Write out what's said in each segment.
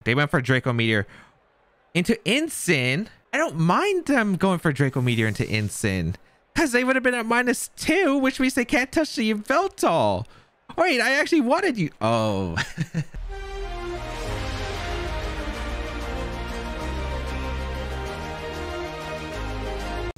They went for Draco Meteor into Ensign. I don't mind them going for Draco Meteor into Ensign because they would have been at -2, which means they can't touch the Yveldon. Wait, I actually wanted you. Oh.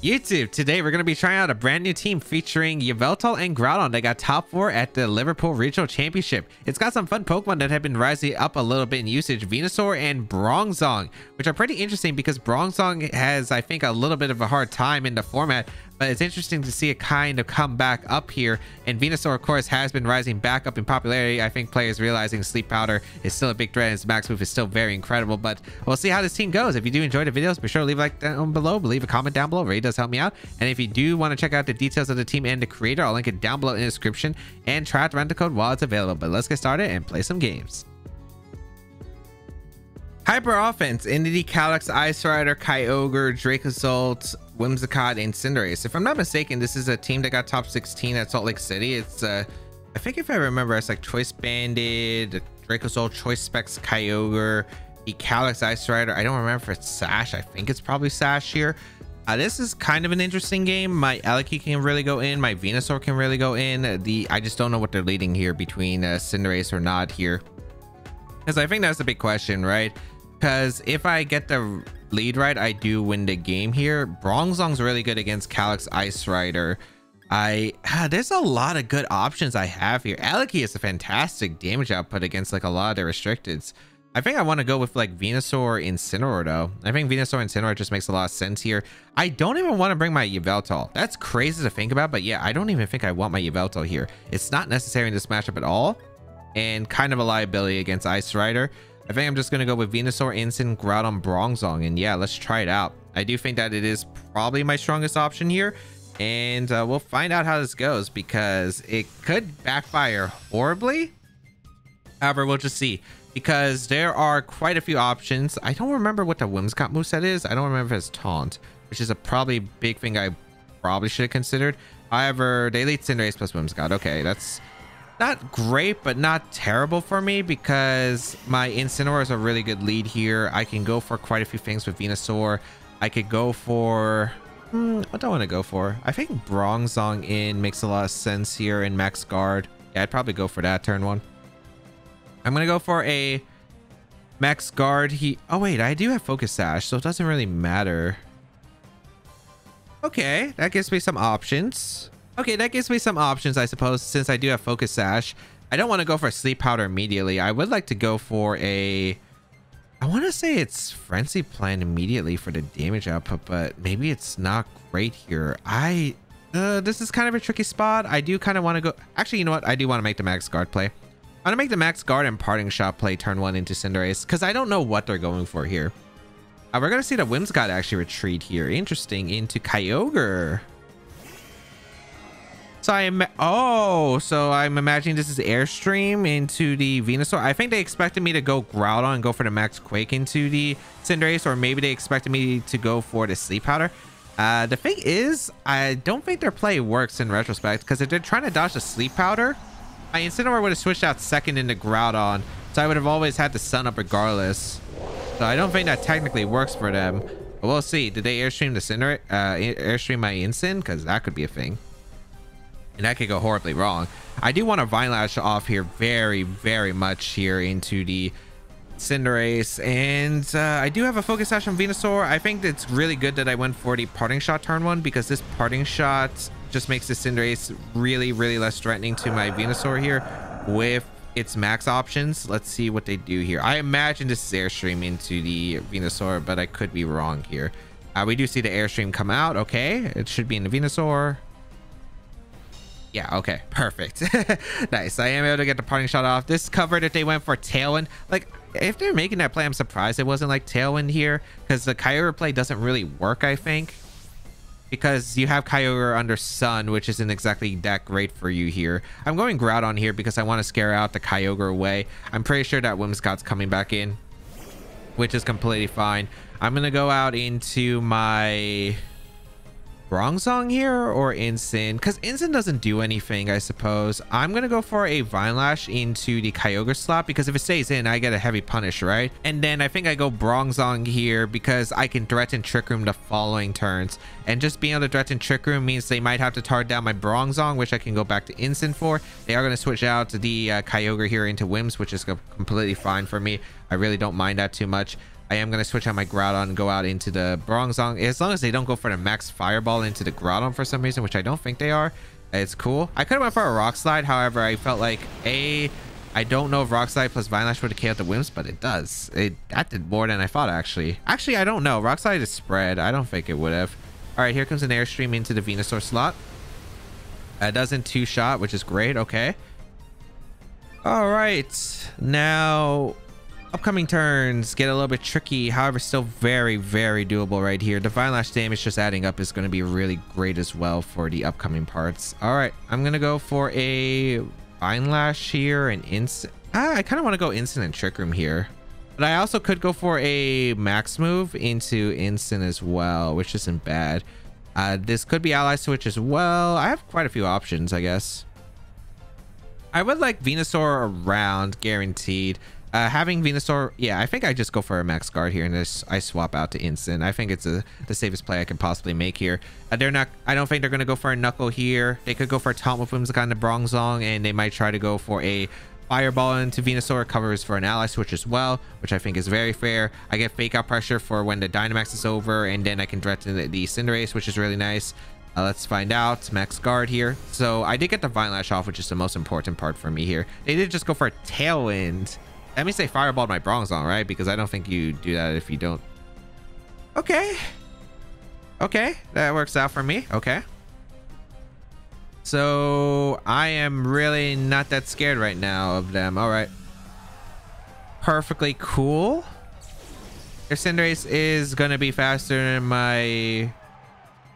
YouTube, today we're going to be trying out a brand new team featuring Yveldon and Groudon. They got top 4 at the Liverpool Regional Championship. It's got some fun Pokemon that have been rising up a little bit in usage, Venusaur and Bronzong, which are pretty interesting because Bronzong has, I think, a little bit of a hard time in the format, but it's interesting to see it kind of come back up here. And Venusaur, of course, has been rising back up in popularity. I think players realizing Sleep Powder is still a big threat and its max move is still very incredible, but we'll see how this team goes. If you do enjoy the videos, be sure to leave a like down below, leave a comment down below. It really does help me out. And if you do want to check out the details of the team and the creator, I'll link it down below in the description, and try out the rental code while it's available. But let's get started and play some games. Hyper offense: Entity, Calyx, Ice Rider, Kyogre, Dracozolt, Whimsicott, and Cinderace. If I'm not mistaken, this is a team that got top 16 at Salt Lake City. It's I think if I remember, it's like Choice Banded, Dracozolt, Choice Specs, Kyogre, the Calyx, Ice Rider. I don't remember if it's Sash. I think it's probably Sash here. This is kind of an interesting game. My Aleki can really go in. My Venusaur can really go in. I just don't know what they're leading here between Cinderace or not here, because I think that's the big question, right? Because if I get the lead right, I do win the game here. Bronzong's really good against Calyx, Ice Rider. There's a lot of good options I have here. Aleki is a fantastic damage output against like a lot of the restricteds. I think I want to go with like Venusaur Incineroar though. I think Venusaur Incineroar just makes a lot of sense here. I don't even want to bring my Yveldon. That's crazy to think about, but yeah, I don't even think I want my Yveldon here. It's not necessary in this matchup at all, and kind of a liability against Ice Rider. I think I'm just going to go with Venusaur, Ensign, Groudon, Bronzong, and yeah, let's try it out. I do think that it is probably my strongest option here, and we'll find out how this goes because it could backfire horribly. However, we'll just see, because there are quite a few options. I don't remember what the Whimsicott moveset is. I don't remember if it's Taunt, which is a probably big thing I probably should have considered. However, they lead Cinderace plus Whimsicott. Okay, that's not great, but not terrible for me because my Incineroar is a really good lead here. I can go for quite a few things with Venusaur. I could go for... what do I want to go for? I think Bronzong in makes a lot of sense here in Max Guard. Yeah, I'd probably go for that turn 1. I'm going to go for a Max Guard. Oh, wait, I do have Focus Sash, so it doesn't really matter. Okay, that gives me some options. I suppose, since I do have Focus Sash. I don't want to go for Sleep Powder immediately. I would like to go for a... I want to say it's Frenzy Plant immediately for the damage output, but maybe it's not great here. This is kind of a tricky spot. I do kind of want to go... Actually, you know what? I do want to make the Max Guard play. I'm going to make the Max Guard and Parting Shot play turn 1 into Cinderace, because I don't know what they're going for here. We're going to see the Whimsicott actually retreat here. Interesting. Into Kyogre. So I'm imagining this is Airstream into the Venusaur. I think they expected me to go Groudon and go for the Max Quake into the Cinderace, or maybe they expected me to go for the Sleep Powder. The thing is, I don't think their play works in retrospect, because if they're trying to dodge the Sleep Powder, my Incineroar would have switched out second into Groudon, so I would have always had the Sun up regardless. So I don't think that technically works for them. But we'll see. Did they Airstream the Cinderace? Airstream my Incin? Because that could be a thing. And that could go horribly wrong. I do want to Vine Lash off here very, very much here into the Cinderace. And I do have a Focus Sash on Venusaur. I think it's really good that I went for the Parting Shot turn 1, because this Parting Shot just makes the Cinderace really, really less threatening to my Venusaur here with its max options. Let's see what they do here. I imagine this is Airstream into the Venusaur, but I could be wrong here. We do see the Airstream come out. Okay, it should be in the Venusaur. Yeah, okay, perfect. Nice. I am able to get the Parting Shot off. This covered if they went for Tailwind. Like, if they're making that play, I'm surprised it wasn't like Tailwind here, because the Kyogre play doesn't really work, I think, because you have Kyogre under Sun, which isn't exactly that great for you here. I'm going Groudon here because I want to scare out the Kyogre away. I'm pretty sure that Whimsicott's coming back in, which is completely fine. I'm going to go out into my Bronzong here or Instant? Because Instant doesn't do anything, I suppose. I'm going to go for a Vine Lash into the Kyogre slot, because if it stays in, I get a heavy punish, right? And then I think I go Bronzong here because I can threaten Trick Room the following turns. And just being able to threaten Trick Room means they might have to target down my Bronzong, which I can go back to Instant for. They are going to switch out the Kyogre here into Wims, which is completely fine for me. I really don't mind that too much. I am going to switch out my Groudon and go out into the Bronzong. As long as they don't go for the max Fireball into the Groudon for some reason, which I don't think they are, it's cool. I could have went for a Rock Slide. However, I felt like, I don't know if Rock Slide plus Vine Lash would have KO'd the Wims, but it does. That did more than I thought, actually. Actually, I don't know. Rock Slide is spread. I don't think it would have. All right, here comes an Airstream into the Venusaur slot. It doesn't two-shot, which is great. Okay. All right. Now, upcoming turns get a little bit tricky, however still very, very doable right here. The Vine Lash damage just adding up is going to be really great as well for the upcoming parts. All right, I'm going to go for a Vine Lash here and Instant. I kind of want to go Instant and Trick Room here, but I also could go for a max move into Instant as well, which isn't bad. This could be Ally Switch as well. I have quite a few options, I guess. I would like Venusaur around, guaranteed. Having Venusaur, yeah, I think I just go for a max guard here and I swap out to Instant. I think it's the safest play I can possibly make here. I don't think they're going to go for a Knuckle here. They could go for a Taunt with Whimsicott and Bronzong, and they might try to go for a Fireball into Venusaur. Covers for an Ally Switch as well, which I think is very fair. I get Fake Out Pressure for when the Dynamax is over, and then I can threaten the Cinderace, which is really nice. Let's find out. Max guard here. So I did get the Vine Lash off, which is the most important part for me here. They did just go for a Tailwind. That means they fireballed my Bronzong, right? Because I don't think you do that if you don't. Okay. Okay, that works out for me. Okay. So I am really not that scared right now of them. All right. Perfectly cool. Their Cinderace is going to be faster than my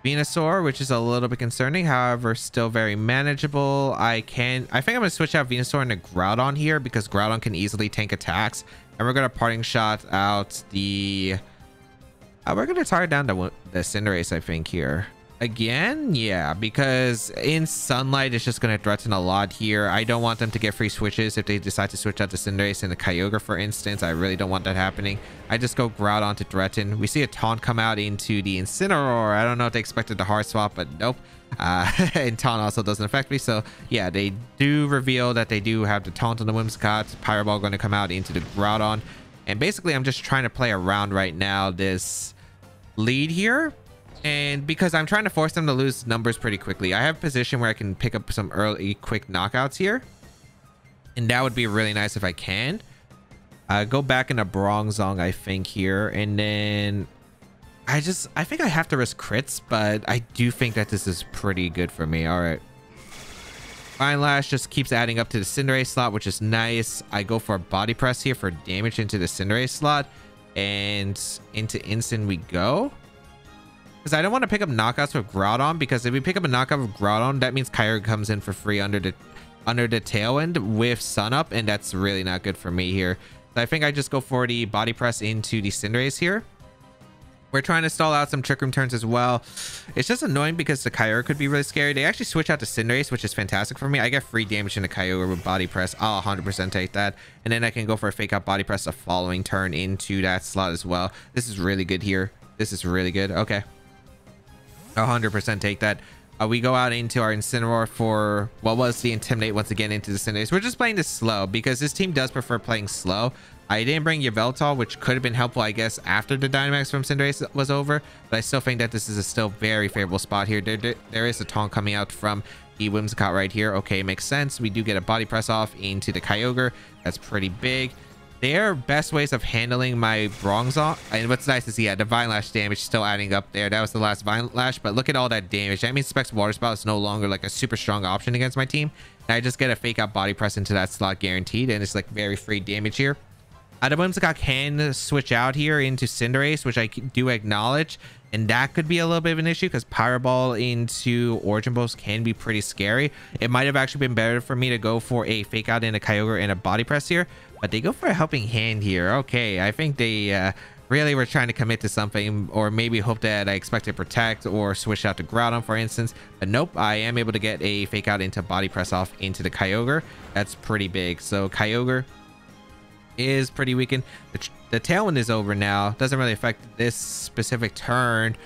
Venusaur, which is a little bit concerning, however still very manageable. I think I'm gonna switch out Venusaur into Groudon here because Groudon can easily tank attacks, and we're gonna parting shot out the we're gonna target down the Cinderace, I think, here again. Yeah, because in Sunlight it's just gonna threaten a lot here. I don't want them to get free switches if they decide to switch out the Cinderace and the Kyogre, for instance. I really don't want that happening. I just go Groudon to threaten. We see a Taunt come out into the Incineroar. I don't know if they expected the hard swap, but nope. And Taunt also doesn't affect me. So yeah, they do reveal that they do have the Taunt on the Whimsicott. Fireball going to come out into the Groudon, and basically I'm just trying to play around right now this lead here. And because I'm trying to force them to lose numbers pretty quickly, I have a position where I can pick up some early quick knockouts here, and that would be really nice if I can. Go back into Bronzong, I think, here, and then I think I have to risk crits, but I do think that this is pretty good for me. All right. Vine Lash just keeps adding up to the Cinderace slot, which is nice. I go for a Body Press here for damage into the Cinderace slot, and into Instant we go. Because I don't want to pick up knockouts with Groudon, because if we pick up a knockout with Groudon, that means Kyogre comes in for free under the Tailwind with Sun Up, and that's really not good for me here. So I think I just go for the Body Press into the Cinderace here. We're trying to stall out some Trick Room turns as well. It's just annoying because the Kyogre could be really scary. They actually switch out to Cinderace, which is fantastic for me. I get free damage in the Kyogre with Body Press. I'll 100% take that. And then I can go for a Fake Out Body Press the following turn into that slot as well. This is really good here. This is really good. Okay. 100% take that. We go out into our Incineroar for what was the Intimidate once again into the Cinderace. We're just playing this slow because this team does prefer playing slow. I didn't bring Yveldon, which could have been helpful, I guess, after the Dynamax from Cinderace was over, but I still think that this is a still very favorable spot here. There is a Taunt coming out from the Whimsicott right here. Okay, makes sense. We do get a Body Press off into the Kyogre. That's pretty big. Their best ways of handling my Bronzong, and what's nice is, yeah, the Vine Lash damage still adding up there. That was the last Vine Lash, but look at all that damage. That means Specs Water Spout is no longer like a super strong option against my team. And I just get a Fake Out Body Press into that slot guaranteed, and it's like very free damage here. The Whimsicott can switch out here into Cinderace, which I do acknowledge, and that could be a little bit of an issue because Pyro Ball into Origin Boost can be pretty scary. It might have actually been better for me to go for a Fake Out in a Kyogre and a Body Press here, but they go for a Helping Hand here. Okay, I think they really were trying to commit to something, or maybe hope that I expected protect or switch out to Groudon, for instance. But nope, I am able to get a fake out into body press off into the Kyogre. That's pretty big. So Kyogre is pretty weakened. The Tailwind is over now. Doesn't really affect this specific turn.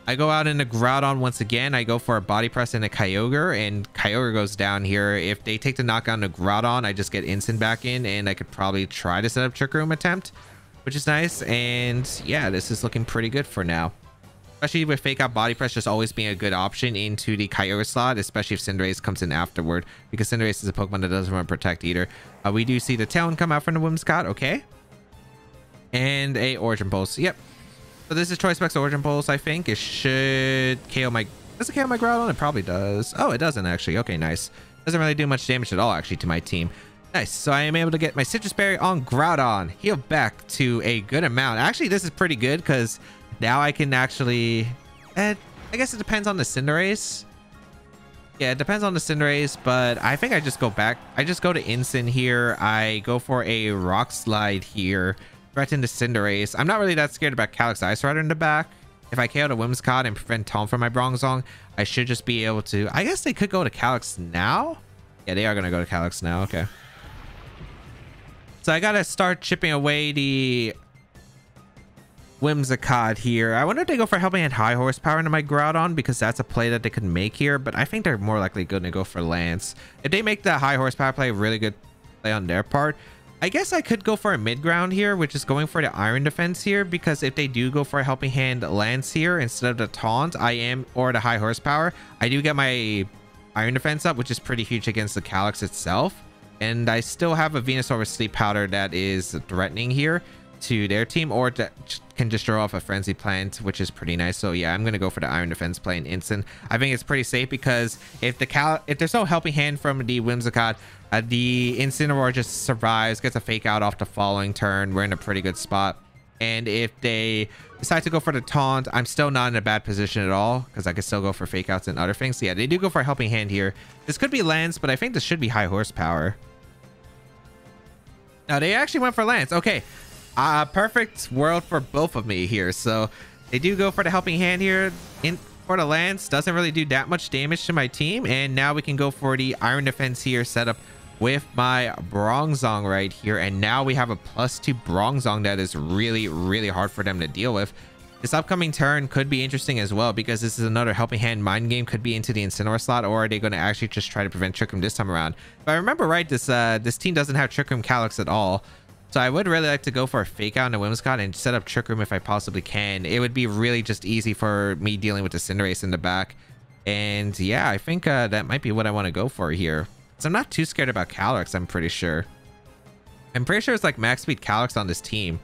I go out into Groudon once again. I go for a body press into Kyogre, and Kyogre goes down here. If they take the knockdown to Groudon, I just get instant back in, and I could probably try to set up Trick Room attempt, which is nice. And yeah, this is looking pretty good for now, especially with fake out body press just always being a good option into the Kyogre slot, especially if Cinderace comes in afterward, because Cinderace is a Pokemon that doesn't want to protect either. We do see the Talon come out from the Whimsicott. Okay, and a Origin Pulse. Yep. So this is Choice Specs Origin Pulse. I think it should KO my... Does it KO my Groudon? It probably does. Oh, it doesn't actually. Okay, nice. Doesn't really do much damage at all actually to my team. Nice. So I am able to get my Citrus Berry on Groudon. Heal back to a good amount. Actually, this is pretty good because now I can actually... I guess it depends on the Cinderace. Yeah, it depends on the Cinderace, but I think I just go back. I just go to Instant here. I go for a Rock Slide here. Threaten the Cinderace. I'm not really that scared about Calyx Ice Rider in the back. If I KO the Whimsicott and prevent Taunt from my Bronzong, I should just be able to... I guess they could go to Calyx now. Yeah, they are going to go to Calyx now. Okay. So I got to start chipping away the Whimsicott here. I wonder if they go for Helping Hand High Horsepower into my Groudon, because that's a play that they could make here, but I think they're more likely going to go for Lance. If they make that High Horsepower play, really good play on their part. I guess I could go for a mid ground here, which is going for the Iron Defense here, because if they do go for a Helping Hand Lance here instead of the Taunt, or the High Horsepower, I do get my Iron Defense up, which is pretty huge against the Calyx itself. And I still have a Venusaur with Sleep Powder that is threatening here to their team, or that can just throw off a Frenzy Plant, which is pretty nice. So yeah, I'm going to go for the Iron Defense play in instant. I think it's pretty safe because if there's no Helping Hand from the Whimsicott, the Incineroar just survives, gets a fake out off the following turn. We're in a pretty good spot. And if they decide to go for the Taunt, I'm still not in a bad position at all, because I can still go for fake outs and other things. So yeah, they do go for a Helping Hand here. This could be Lance, but I think this should be High Horsepower. Now they actually went for Lance. Okay, perfect world for both of me here. So they do go for the Helping Hand here for the Lance. Doesn't really do that much damage to my team, and now we can go for the Iron Defense here, set up with my Bronzong right here. And now we have a +2 Bronzong that is really, really hard for them to deal with. This upcoming turn could be interesting as well, because this is another Helping Hand Mind Game, could be into the Incineroar slot, or are they going to actually just try to prevent Trick Room this time around? If I remember right, this team doesn't have Trick Room Calyx at all. So I would really like to go for a fake out in the Whimsicott and set up Trick Room if I possibly can. It would be really just easy for me dealing with the Cinderace in the back. And yeah, I think that might be what I want to go for here. So I'm not too scared about Calyx, I'm pretty sure. I'm pretty sure it's like max speed Calyx on this team.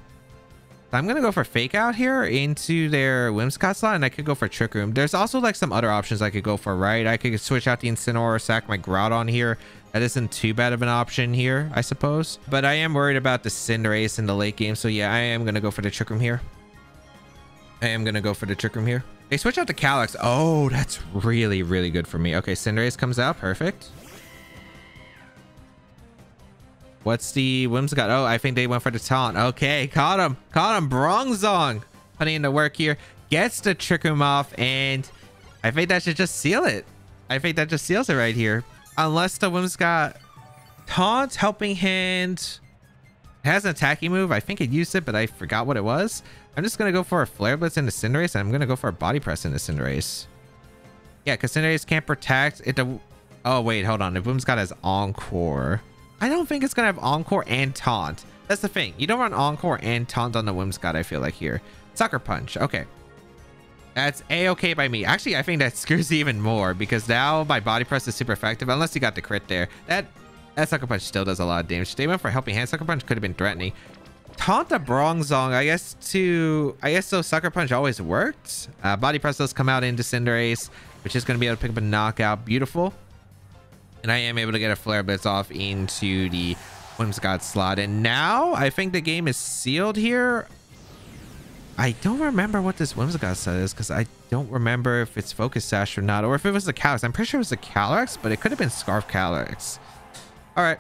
So I'm going to go for fake out here into their Whimsicott slot, and I could go for Trick Room. There's also like some other options I could go for, right? I could switch out the Incineroar, sack my Groudon here. That isn't too bad of an option here, I suppose. But I am worried about the Cinderace in the late game. So yeah, I am going to go for the Trick Room here. They switch out to Calyx. Oh, that's really, really good for me. Okay, Cinderace comes out. Perfect. What's the Whimsicott? Oh, I think they went for the Taunt. Okay, caught him. Bronzong putting in the work here. Gets the Trick Room off, and I think that should just seal it. I think that just seals it right here. Unless the Whimsicott Taunt, Helping Hand. It has an attacking move. I think it used it, but I forgot what it was. I'm just going to go for a Flare Blitz into Cinderace, and I'm going to go for a Body Press into Cinderace. Yeah, because Cinderace can't protect it. Oh, wait, hold on. The Whimsicott has Encore. I don't think it's going to have Encore and Taunt. That's the thing. You don't run Encore and Taunt on the Whimsicott, I feel like here. Sucker Punch. Okay. That's a-okay by me. Actually, I think that screws even more, because now my Body Press is super effective, unless you got the crit there. That Sucker Punch still does a lot of damage. They went for Helping Hand. Sucker Punch could have been threatening. Taunt the Bronzong, I guess so. Sucker Punch always worked. Body Press does come out into Cinderace, which is going to be able to pick up a knockout. Beautiful. And I am able to get a Flare Blitz off into the Whimsicott slot. And now I think the game is sealed here. I don't remember what this Whimsicott set is, because I don't remember if it's Focus Sash or not, or if it was the Calyx. I'm pretty sure it was the Calyx, but it could have been Scarf Calyx. All right.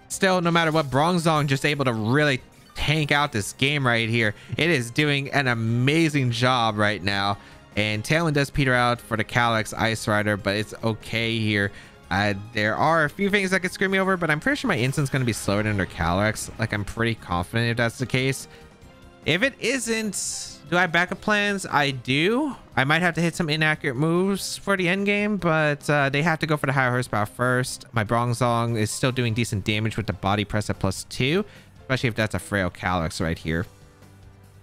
Still, no matter what, Bronzong just able to really tank out this game right here. It is doing an amazing job right now. And Tailwind does peter out for the Calyx Ice Rider, but it's okay here. There are a few things that could screw me over, but I'm pretty sure my instant's going to be slower than their Calyx. Like, I'm pretty confident if that's the case. If it isn't, do I have backup plans? I do. I might have to hit some inaccurate moves for the end game, but they have to go for the higher horsepower first. My Bronzong is still doing decent damage with the body press at +2, especially if that's a frail Calyx right here.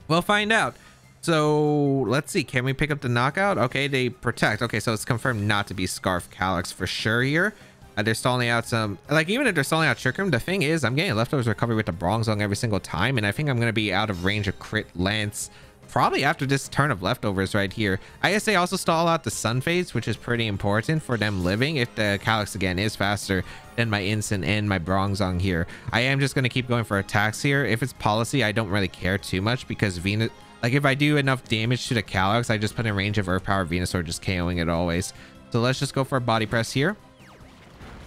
We'll find out. So let's see, can we pick up the knockout? Okay, they protect. Okay, so it's confirmed not to be Scarf Calyx for sure here. They're stalling out some, like, even if they're stalling out Trick Room, the thing is I'm getting leftovers recovery with the Bronzong every single time, and I think I'm going to be out of range of crit Lance probably after this turn of leftovers right here. I guess they also stall out the Sun Phase, which is pretty important for them living if the Calyx again is faster than my instant and my Bronzong here. I am just going to keep going for attacks here. If it's policy, I don't really care too much because Venus, like, if I do enough damage to the Calyx, I just put in range of Earth Power Venusaur, just KOing it always. So let's just go for a body press here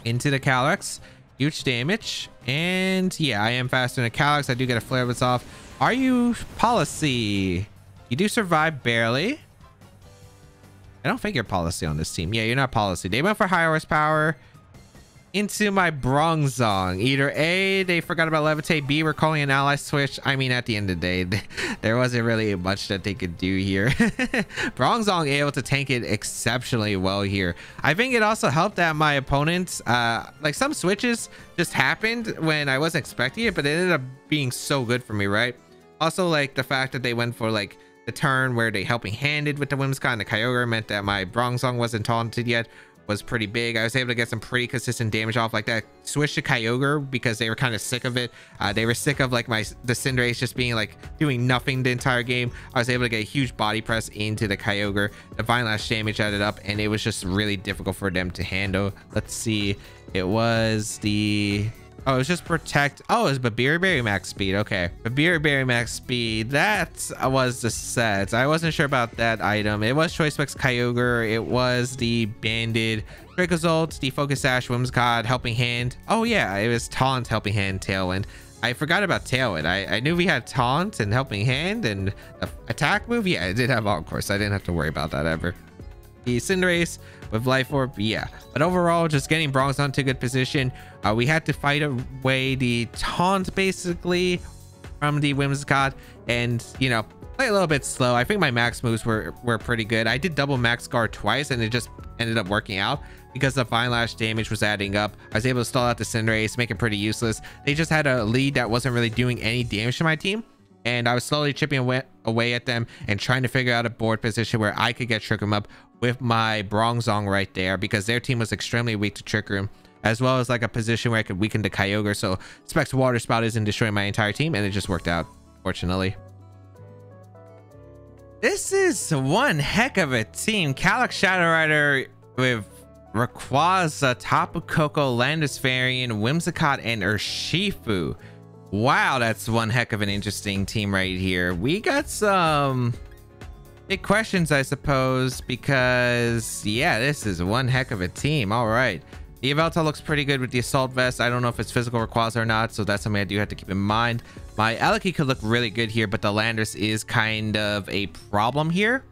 into the Calyx. Huge damage, and yeah, I am faster than a Calyx. I do get a flare blitz off. Are you policy? You do survive barely. I don't think you're policy on this team. Yeah, you're not policy. They went for high horsepower into my Bronzong. Either A, they forgot about Levitate, B, we're calling an ally switch. I mean, at the end of the day, there wasn't really much that they could do here. Bronzong able to tank it exceptionally well here. I think it also helped that my opponents, like, some switches just happened when I wasn't expecting it, but it ended up being so good for me, right? Also, like, the fact that they went for, like, the turn where they helping handed with the Whimsicott and the Kyogre meant that my Bronzong wasn't taunted yet was pretty big. I was able to get some pretty consistent damage off, like that switch to Kyogre because they were kind of sick of it. They were sick of, like, the Cinderace just being, like, doing nothing the entire game. I was able to get a huge body press into the Kyogre. The Vine Lash damage added up, and it was just really difficult for them to handle. Let's see. It was the... Oh, it was just protect. Oh, it was Babiri Berry max speed. Okay. Babiri Berry max speed. That was the set. I wasn't sure about that item. It was Choice Specs Kyogre. It was the Banded Dracozolt, the Focus Sash, Whimsicott, Helping Hand. Oh, yeah. It was Taunt, Helping Hand, Tailwind. I forgot about Tailwind. I knew we had Taunt and Helping Hand and attack move. Yeah, I did have all, of course. I didn't have to worry about that ever. The Cinderace with Life Orb, yeah, but overall just getting Bronzong to a good position. We had to fight away the taunt basically from the Whimsicott and, you know, play a little bit slow. I think my max moves were pretty good. I did double max guard twice and it just ended up working out because the Vine Lash damage was adding up. I was able to stall out the Cinderace, make it pretty useless. They just had a lead that wasn't really doing any damage to my team, and I was slowly chipping away at them and trying to figure out a board position where I could get Trick Room up with my Bronzong right there because their team was extremely weak to Trick Room, as well as like a position where I could weaken the Kyogre so Specs Water Spout isn't destroying my entire team, and it just worked out, fortunately. This is one heck of a team. Calyx Shadow Rider with Rayquaza, Tapu Koko, Landisfarian, Whimsicott, and Urshifu. Wow, that's one heck of an interesting team right here. We got some big questions, I suppose, because yeah, this is one heck of a team. All right, the Yveltal looks pretty good with the Assault Vest. I don't know if it's physical Rayquaza or not, so that's something I do have to keep in mind. My Eleki could look really good here, but the Landorus is kind of a problem here.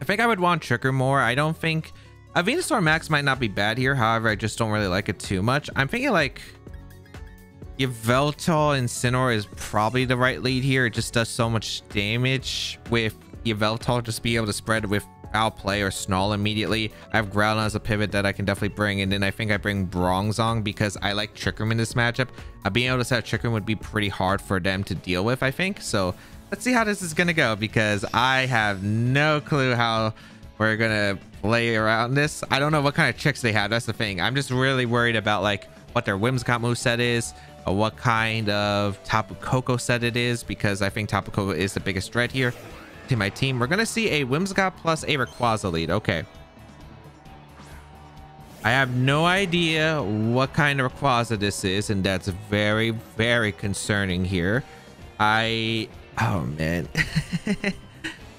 I think I would want Trick Room more. I don't think a Venusaur Max might not be bad here. However, I just don't really like it too much. I'm thinking like Yveltal and Sinnoh is probably the right lead here. It just does so much damage with Yveltal, just be able to spread with Foul Play or Snarl immediately. I have Groudon as a pivot that I can definitely bring, and then I think I bring Bronzong because I like Trick Room in this matchup. Being able to set Trick Room would be pretty hard for them to deal with, I think. So let's see how this is gonna go, because I have no clue how we're gonna play around this. I don't know what kind of tricks they have. That's the thing. I'm just really worried about like what their Whimsicott moveset is, what kind of Tapu Koko set it is, because I think Tapu Koko is the biggest threat here to my team. We're gonna see a Whimsicott plus a Rayquaza lead. Okay, I have no idea what kind of Rayquaza this is, and that's very, very concerning here. Oh man,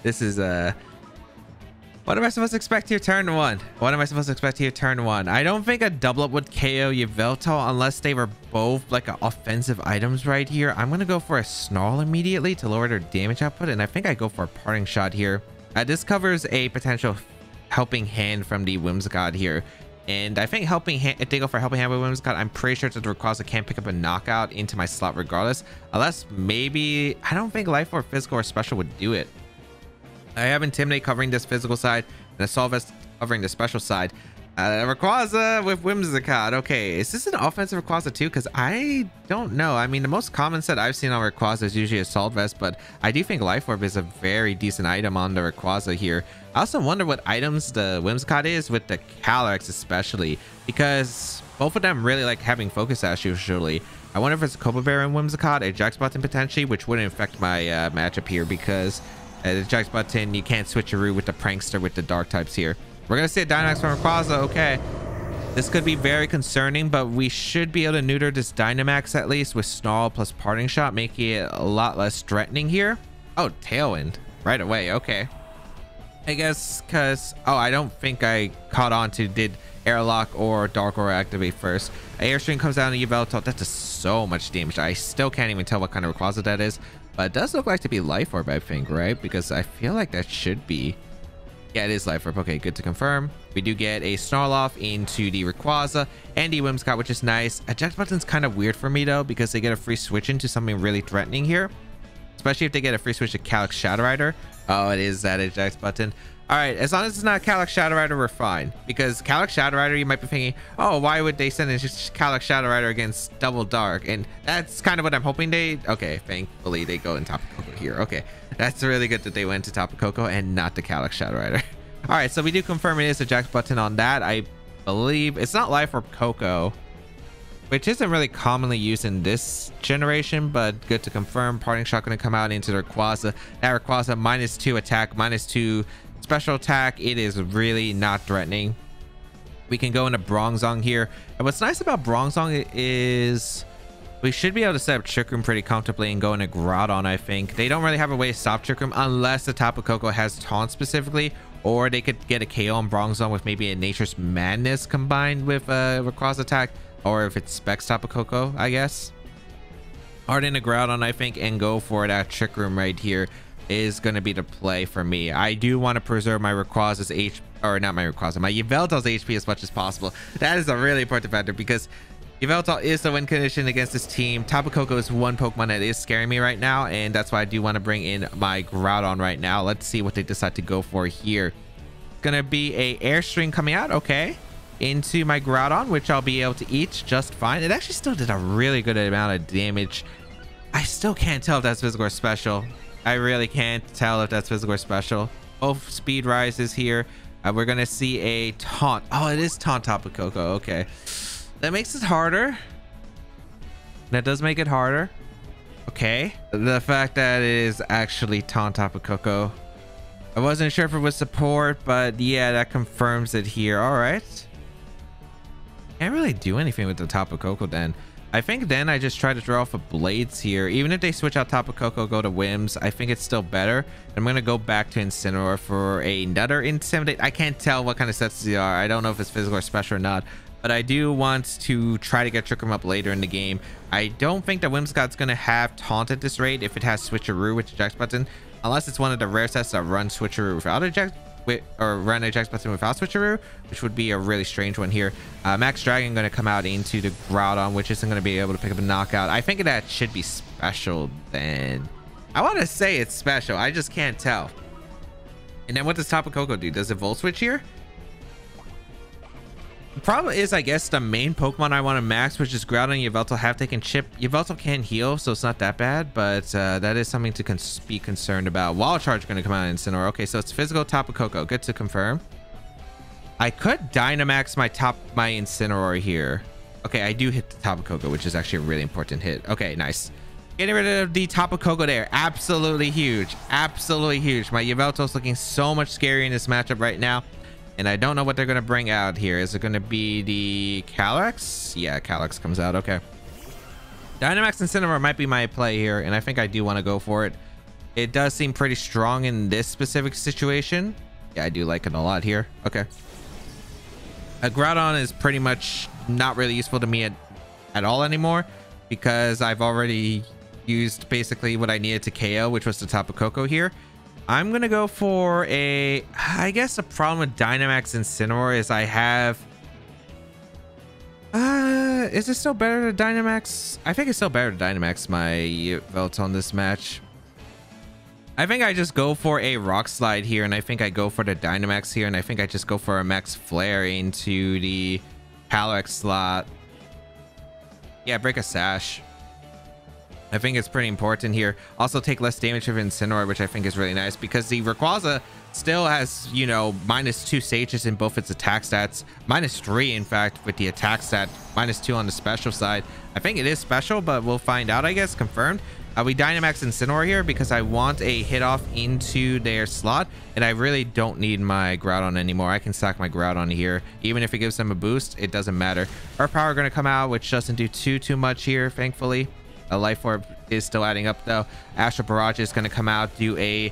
this is What am I supposed to expect here turn one? What am I supposed to expect here turn one? I don't think a double up would KO Yveldon unless they were both like offensive items right here. I'm gonna go for a snarl immediately to lower their damage output, and I think I go for a parting shot here. This covers a potential helping hand from the Whimsicott here, and I think helping hand, if they go for helping hand with Whimsicott, I'm pretty sure that the Rayquaza can't pick up a knockout into my slot regardless, unless maybe, I don't think life or physical or special would do it. I have Intimidate covering this physical side and Assault Vest covering the special side. Rayquaza with Whimsicott. Okay, is this an offensive Rayquaza too? Because I don't know. I mean, the most common set I've seen on Rayquaza is usually Assault Vest, but I do think Life Orb is a very decent item on the Rayquaza here. I also wonder what items the Whimsicott is with the Calyrex especially, because both of them really like having Focus Sash usually. I wonder if it's a Copa Bear and Whimsicott, a Jax button potentially, which wouldn't affect my matchup here because the Jax button, you can't switch a route with the Prankster with the Dark types here. We're going to see a Dynamax from Rayquaza. Okay. This could be very concerning, but we should be able to neuter this Dynamax at least with Snarl plus Parting Shot, making it a lot less threatening here. Oh, Tailwind. Right away. Okay. I guess because... Oh, I don't think I caught on to did Airlock or Dark Aura activate first. Airstream comes down to Yveldon. That does so much damage. I still can't even tell what kind of Rayquaza that is. But it does look like to be Life Orb, I think, right? Because I feel like that should be... Yeah, it is Life Orb. Okay, good to confirm. We do get a Snarl off into the Rayquaza and the Whimsicott, which is nice. A Jax button's kind of weird for me, though, because they get a free switch into something really threatening here. Especially if they get a free switch to Calyrex Shadow Rider. Oh, it is that Jax button. All right, as long as it's not Calyrex Shadow Rider, we're fine. Because Calyrex Shadow Rider, you might be thinking, oh, why would they send in just Calyrex Shadow Rider against Double Dark? And that's kind of what I'm hoping they... Okay, thankfully they go in Tapu Koko here. Okay, that's really good that they went to Tapu Koko and not the Calyrex Shadow Rider. All right, so we do confirm it is a Jax button on that. I believe it's not Life Orb Koko, which isn't really commonly used in this generation, but good to confirm. Parting Shot going to come out into the Rayquaza. That Rayquaza -2 attack, -2 special attack. It is really not threatening. We can go into Bronzong here. And what's nice about Bronzong is we should be able to set up Trick Room pretty comfortably and go into Groudon, I think. They don't really have a way to stop Trick Room unless the Tapu Koko has Taunt specifically, or they could get a KO on Bronzong with maybe a Nature's Madness combined with a Rayquaza attack, or if it's Specs Tapu Koko, I guess. Hard into Groudon, I think, and go for that Trick Room right here is going to be the play for me. I do want to preserve my Rayquaza's HP, or not my Rayquaza, my Yveldon's HP as much as possible. That is a really important factor because Yveldon is the win condition against this team. Tapu Koko is one Pokemon that is scaring me right now, and that's why I do want to bring in my Groudon right now. Let's see what they decide to go for here. It's going to be a Airstream coming out, okay, into my Groudon, which I'll be able to eat just fine. It actually still did a really good amount of damage. I still can't tell if that's physical or special. I really can't tell if that's physical or special. Both speed rises here. We're going to see a Taunt. Oh, it is Taunt Tapu Koko. Okay. That makes it harder. That does make it harder. Okay. The fact that it is actually Taunt Tapu Koko. I wasn't sure if it was support, but yeah, that confirms it here. All right. Can't really do anything with the Tapu Koko then. I think then I just try to draw off of Blades here. Even if they switch out Tapu Koko, go to Whims, I think it's still better. I'm going to go back to Incineroar for another Intimidate. I can't tell what kind of sets these are. I don't know if it's physical or special or not. But I do want to try to get Trick Room up later in the game. I don't think that Whimsicott's going to have Taunt at this rate if it has Switcheroo with the Jax button. Unless it's one of the rare sets that run Switcheroo without a Jax... or run a Jax button without Switcheroo, which would be a really strange one here. Max Dragon going to come out into the Groudon, which isn't going to be able to pick up a knockout. I think that should be special then. I want to say it's special. I just can't tell. And then what does Tapu Koko do? Does it Volt Switch here? The problem is, I guess, the main Pokemon I want to max, which is Groudon and Yveltal, have taken chip. Yveltal can heal, so it's not that bad, but that is something to be concerned about. Wall Charge going to come out in Incineroar. Okay, so it's physical Tapu Koko. Good to confirm. I could Dynamax my Incineroar here. Okay, I do hit the Tapu Koko, which is actually a really important hit. Okay, nice. Getting rid of the Tapu Koko there. Absolutely huge. Absolutely huge. My Yveltal's looking so much scarier in this matchup right now. And I don't know what they're going to bring out here. Is it going to be the Calyrex? Yeah, Calyrex comes out. Okay. Dynamax Incineroar might be my play here, and I think I do want to go for it. It does seem pretty strong in this specific situation. Yeah, I do like it a lot here. Okay. A Groudon is pretty much not really useful to me at all anymore because I've already used basically what I needed to KO, which was the Tapu Koko here. I'm going to go for a... I guess the problem with Dynamax Incineroar is I have... is it still better to Dynamax? I think it's still better to Dynamax my Yveltal in this match. I think I just go for a Rock Slide here, and I think I go for the Dynamax here, and I think I just go for a Max Flare into the Calyrex slot. Yeah, break a Sash. I think it's pretty important here. Also take less damage with Incineroar, which I think is really nice because the Rayquaza still has, you know, -2 stages in both its attack stats. -3, in fact, with the attack stat. -2 on the special side. I think it is special, but we'll find out, I guess, confirmed. We Dynamax Incineroar here because I want a hit off into their slot, and I really don't need my Groudon anymore. I can sack my Groudon here. Even if it gives them a boost, it doesn't matter. Earth Power going to come out, which doesn't do too much here, thankfully. A Life Orb is still adding up, though. Astral Barrage is going to come out, do a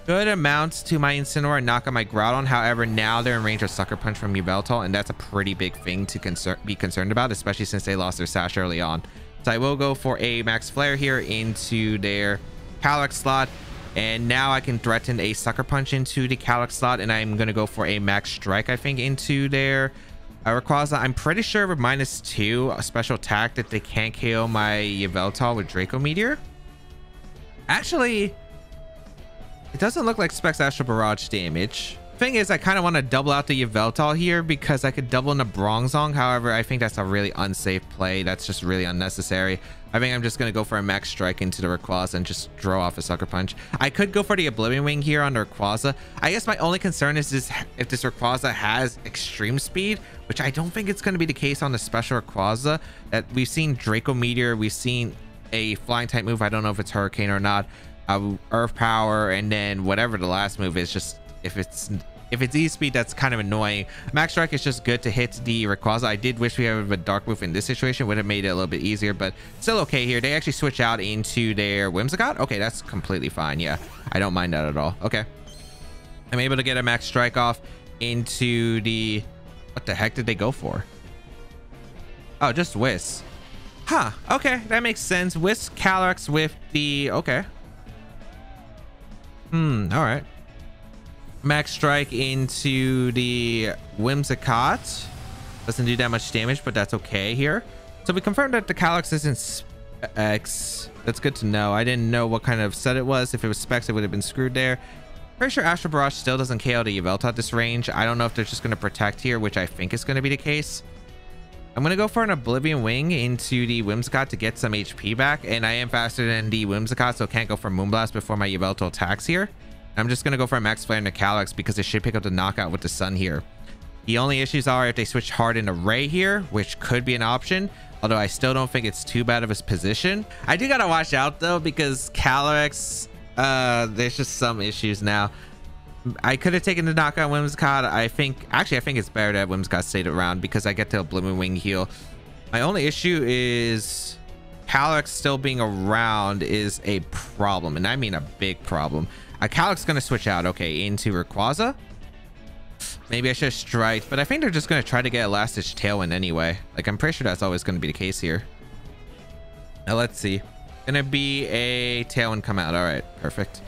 good amount to my Incineroar and knock out my Groudon. However, now they're in range of Sucker Punch from Yveltal, and that's a pretty big thing to be concerned about, especially since they lost their Sash early on. So I will go for a Max Flare here into their Calyrex slot. And now I can threaten a Sucker Punch into the Calyrex slot. And I'm going to go for a Max Strike, I think, into their Rayquaza. I'm pretty sure with -2, a special attack, that they can't KO my Yveltal with Draco Meteor. Actually, it doesn't look like Specs Astral Barrage damage. Thing is, I kind of want to double out the Yveltal here because I could double in the Bronzong. However, I think that's a really unsafe play. That's just really unnecessary. I think I'm just going to go for a Max Strike into the Rayquaza and just throw off a Sucker Punch. I could go for the Oblivion Wing here on the Rayquaza. I guess my only concern is if this Rayquaza has extreme speed, which I don't think it's going to be the case on the special Rayquaza. That we've seen Draco Meteor, we've seen a flying type move. I don't know if it's Hurricane or not. Earth Power, and then whatever the last move is, just if it's E-Speed, that's kind of annoying. Max Strike is just good to hit the Rayquaza. I did wish we had a Dark move in this situation. Would have made it a little bit easier, but still okay here. They actually switch out into their Whimsicott. Okay, that's completely fine. Yeah, I don't mind that at all. Okay. I'm able to get a Max Strike off into the... What the heck did they go for? Oh, just Whisk. Huh. Okay, that makes sense. Whisk Calyrex with the... Okay. All right. Max Strike into the Whimsicott. Doesn't do that much damage, but that's okay here. So we confirmed that the Calyrex isn't Specs. That's good to know. I didn't know what kind of set it was. If it was Specs, it would have been screwed there. Pretty sure Astral Barrage still doesn't KO the Yveltal at this range. I don't know if they're just going to protect here, which I think is going to be the case. I'm going to go for an Oblivion Wing into the Whimsicott to get some HP back. And I am faster than the Whimsicott, so can't go for Moonblast before my Yveltal attacks here. I'm just going to go for a Max Flare into Calyrex because they should pick up the knockout with the Sun here. The only issues are if they switch hard into Ray here, which could be an option. Although I still don't think it's too bad of his position. I do got to watch out, though, because Calyrex, there's just some issues now. I could have taken the knockout Whimsicott. I think it's better that Whimsicott stayed around because I get the Oblivion Wing heal. My only issue is Calyrex still being around is a problem, and I mean a big problem. Calyrex is going to switch out, okay, into Rayquaza. Maybe I should have striked, but I think they're just going to try to get a last-ditch Tailwind anyway. Like, I'm pretty sure that's always going to be the case here. Now, let's see. Gonna be a Tailwind come out. All right, perfect.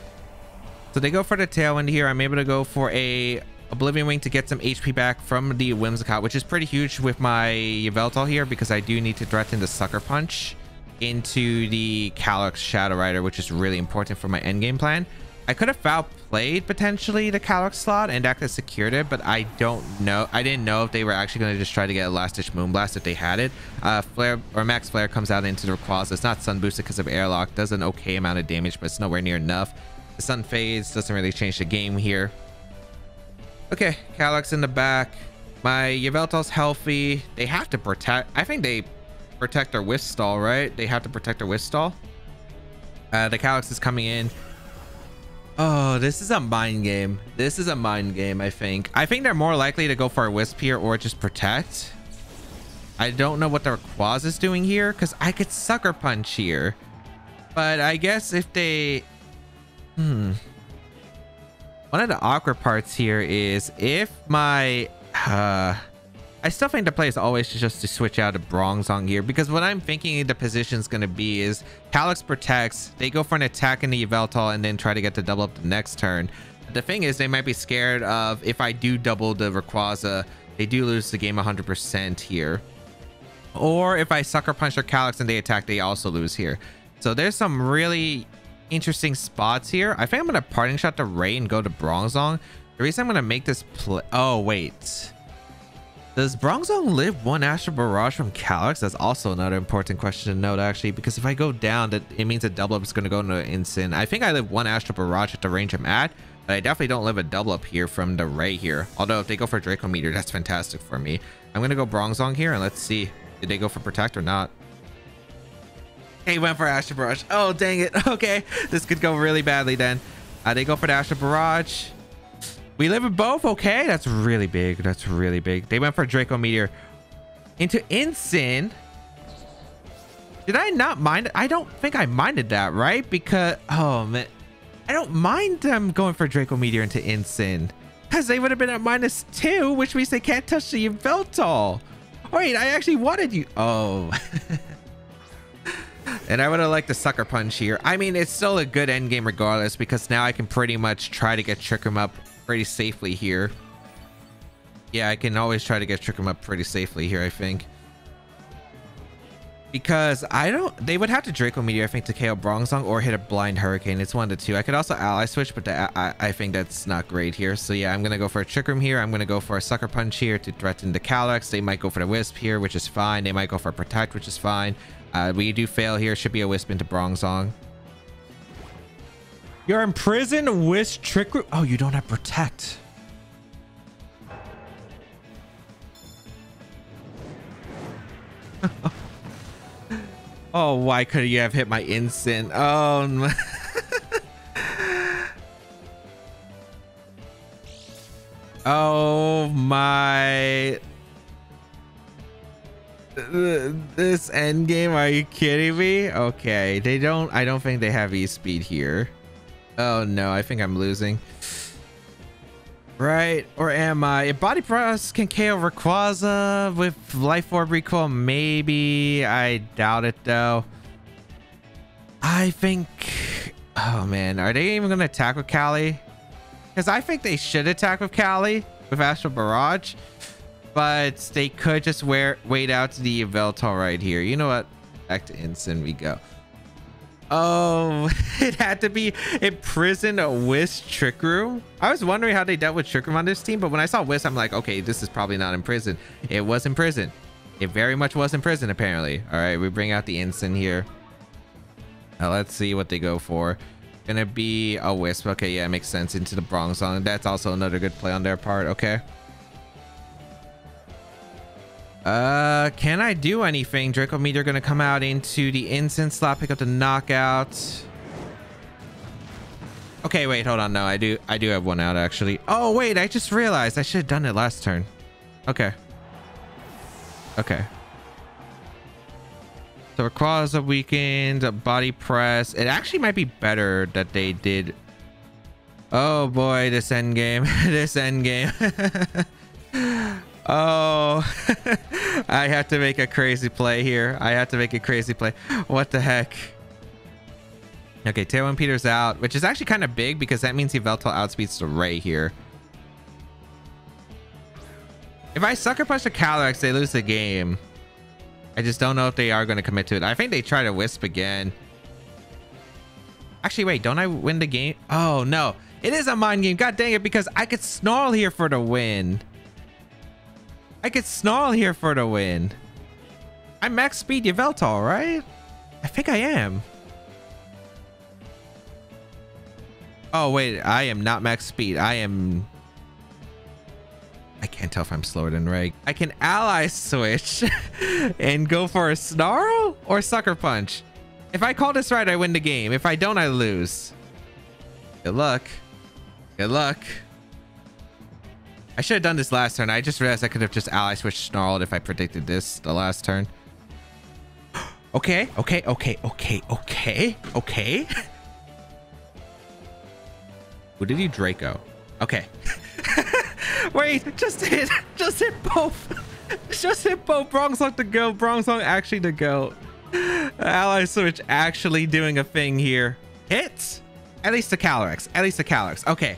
So they go for the Tailwind here. I'm able to go for a Oblivion Wing to get some HP back from the Whimsicott, which is pretty huge with my Yveltal here because I do need to threaten the Sucker Punch into the Calyrex Shadow Rider, which is really important for my endgame plan. I could have foul played potentially the Calyrex slot and that could have secured it, but I don't know. I didn't know if they were actually going to just try to get a last ditch Moonblast if they had it. Flare or Max Flare comes out into the Rayquaza. It's not Sun boosted because of Airlock. Does an okay amount of damage, but it's nowhere near enough. The Sun fades, doesn't really change the game here. Okay, Calyrex in the back. My Yveltal's healthy. They have to protect. I think they protect their Wisp Stall, right? They have to protect their Wisp Stall. The Calyrex is coming in. Oh, this is a mind game. This is a mind game, I think. I think they're more likely to go for a Wisp here or just protect. I don't know what the Rayquaza is doing here because I could Sucker Punch here. But I guess if they... One of the awkward parts here is if my I still think the play is always just to switch out a Bronzong here, because what I'm thinking the position is going to be is Calyx protects, they go for an attack in the Yveltal and then try to get to double up the next turn. But the thing is, they might be scared of if I do double the Rayquaza, they do lose the game 100% here. Or if I Sucker Punch their Calyx and they attack, they also lose here. So there's some really interesting spots here. I think I'm going to Parting Shot the Ray and go to Bronzong. The reason I'm going to make this play... Oh, wait. Does Bronzong live one Astral Barrage from Calyx? That's also another important question to note, actually, because if I go down, that it means a double up is going to go into an instant. I think I live one Astral Barrage at the range I'm at, but I definitely don't live a double up here from the Ray here. Although if they go for Draco Meteor, that's fantastic for me. I'm going to go Bronzong here and let's see. Did they go for Protect or not? He went for Astral Barrage. Oh, dang it. Okay, this could go really badly then. They go for the Astral Barrage. We live in both. Okay, that's really big. That's really big. They went for Draco Meteor into Instant. Did I not mind it? I don't think I minded that, right? Because, oh man, I don't mind them going for Draco Meteor into Instant, because they would have been at -2, which means they can't touch the Yveltal. Wait, I actually wanted you. Oh. And I would have liked the Sucker Punch here. I mean, it's still a good end game regardless, because now I can pretty much try to get Trick 'em up pretty safely here. Yeah, I can always try to get Trick 'em up pretty safely here, I think. Because they would have to Draco Meteor, I think, to KO Bronzong or hit a Blind Hurricane. It's one of the two. I could also Ally Switch, but I think that's not great here. So yeah, I'm going to go for a Trick Room here. I'm going to go for a Sucker Punch here to threaten the Calyx. They might go for the Wisp here, which is fine. They might go for a Protect, which is fine. We do fail here. Should be a Wisp into Bronzong. You're in prison, Wisp, Trick Room. Oh, you don't have Protect. Oh, why could you have hit my instant? Oh, no. Oh my. This end game, are you kidding me? Okay, they don't, I don't think they have E-Speed here. Oh no, I think I'm losing. Right, or am I? If Body Press can KO Rayquaza with Life Orb Recoil, maybe. I doubt it though. I think, oh man, are they even gonna attack with Cali? Because I think they should attack with Cali with Astral Barrage, but they could just wait out to the Yveltal right here. You know what? Back to Instant we go. Oh, it had to be Imprisoned Wisp Trick Room. I was wondering how they dealt with Trick Room on this team, but when I saw Wisp, I'm like, okay, this is probably not Imprisoned. It was Imprisoned. It very much was Imprisoned, apparently. All right, we bring out the Instant here. Now let's see what they go for. Gonna be a Wisp. Okay, yeah, it makes sense. Into the Bronzong. That's also another good play on their part. Okay. Can I do anything? Draco Meteor gonna come out into the Instant slot, pick up the knockout. Okay, wait, hold on. No, I do have one out actually. Oh wait, I just realized I should have done it last turn. Okay. Okay. So Rayquaza weakened, Body Press. It actually might be better that they did. Oh boy, this end game. This end game. Oh, I have to make a crazy play here. I have to make a crazy play. What the heck? Okay, Tailwind Peter's out, which is actually kind of big because that means Yveltal outspeeds the Ray here. If I Sucker Punch the Calyx, they lose the game. I just don't know if they are going to commit to it. I think they try to Wisp again. Actually, wait, don't I win the game? Oh, no. It is a mind game. God dang it, because I could Snarl here for the win. I could Snarl here for the win. I'm max speed Yveltal, right? I think I am. Oh, wait. I am not max speed. I can't tell if I'm slower than Ray. I can Ally Switch and go for a Snarl or Sucker Punch. If I call this right, I win the game. If I don't, I lose. Good luck. Good luck. I should have done this last turn. I just realized I could have just Ally Switch Snarled if I predicted this the last turn. Okay, okay, okay, okay, okay, okay. Who did he Draco? Okay. Wait, just hit both. Just hit both. Bronzong to go. Bronzong actually to go. Ally switch actually doing a thing here. Hits. At least the Calyrex. At least the Calyrex. Okay.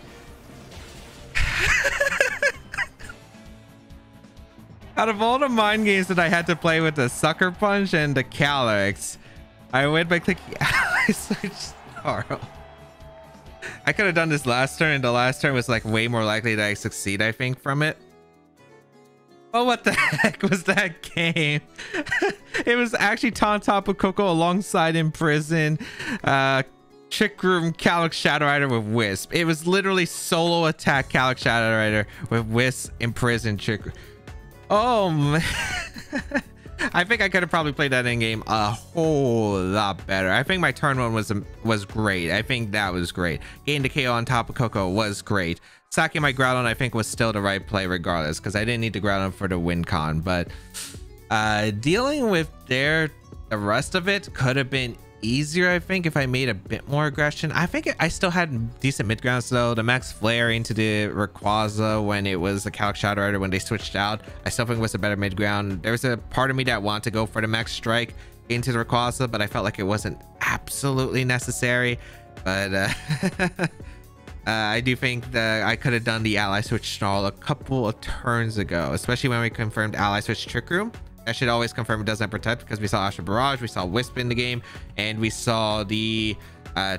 Out of all the mind games that I had to play with the Sucker Punch and the Calyrex, I went by clicking Ally Switch Snarl. I could have done this last turn, and the last turn was like way more likely that I succeed, I think, from it. Oh, what the heck was that game? It was actually Tapu Koko alongside Imprison, Trick Room, Calyrex Shadow Rider with Wisp. It was literally solo attack Calyrex Shadow Rider with Wisp, Imprison, Trick Room. Oh man. I think I could have probably played that in game a whole lot better. I think my turn one was great. I think that was great. Getting the KO on top of Coco was great. Sacking my Groudon I think was still the right play regardless, because I didn't need the Groudon for the win con. But dealing with the rest of it could have been easier, I think, if I made a bit more aggression. I think I still had decent mid grounds though. The max flare into the Rayquaza when it was the Calyrex Shadow Rider when they switched out, I still think was a better mid ground. There was a part of me that wanted to go for the max strike into the Rayquaza, but I felt like it wasn't absolutely necessary. But I do think that I could have done the Ally Switch Snarl a couple of turns ago, especially when we confirmed Ally Switch Trick Room. I should always confirm it doesn't protect, because we saw Astral Barrage, we saw Wisp in the game, and we saw the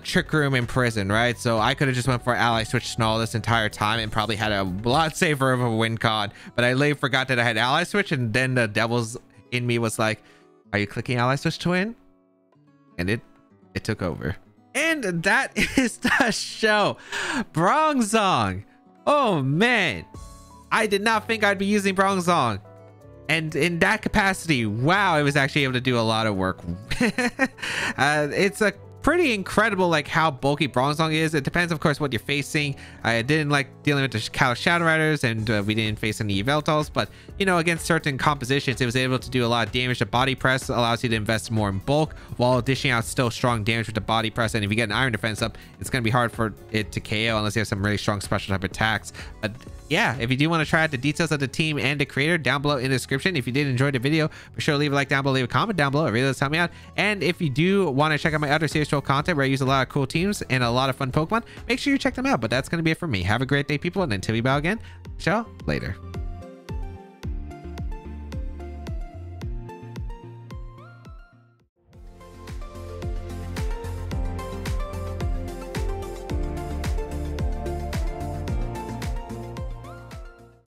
Trick Room in Prison, right? So I could have just went for Ally Switch Snarl this entire time and probably had a lot safer of a win con, but I literally forgot that I had Ally Switch, and then the devil's in me was like, are you clicking Ally Switch to win? And it took over. And that is the show. Bronzong. Oh man, I did not think I'd be using Bronzong. And in that capacity, wow, I was actually able to do a lot of work. It's a pretty incredible like how bulky Bronzong is. It depends, of course, what you're facing. I didn't like dealing with the Calyrex Shadow Riders, and we didn't face any Yveltals, but you know, against certain compositions, it was able to do a lot of damage. The body press allows you to invest more in bulk while dishing out still strong damage with the body press. And if you get an iron defense up, it's going to be hard for it to KO unless you have some really strong special type attacks. But yeah, if you do want to try out the details of the team and the creator, down below in the description. If you did enjoy the video, be sure to leave a like down below, leave a comment down below. It really does help me out. And if you do want to check out my other Series 12 content where I use a lot of cool teams and a lot of fun Pokemon, make sure you check them out. But that's going to be it for me. Have a great day, people, and until we bow again, ciao, later.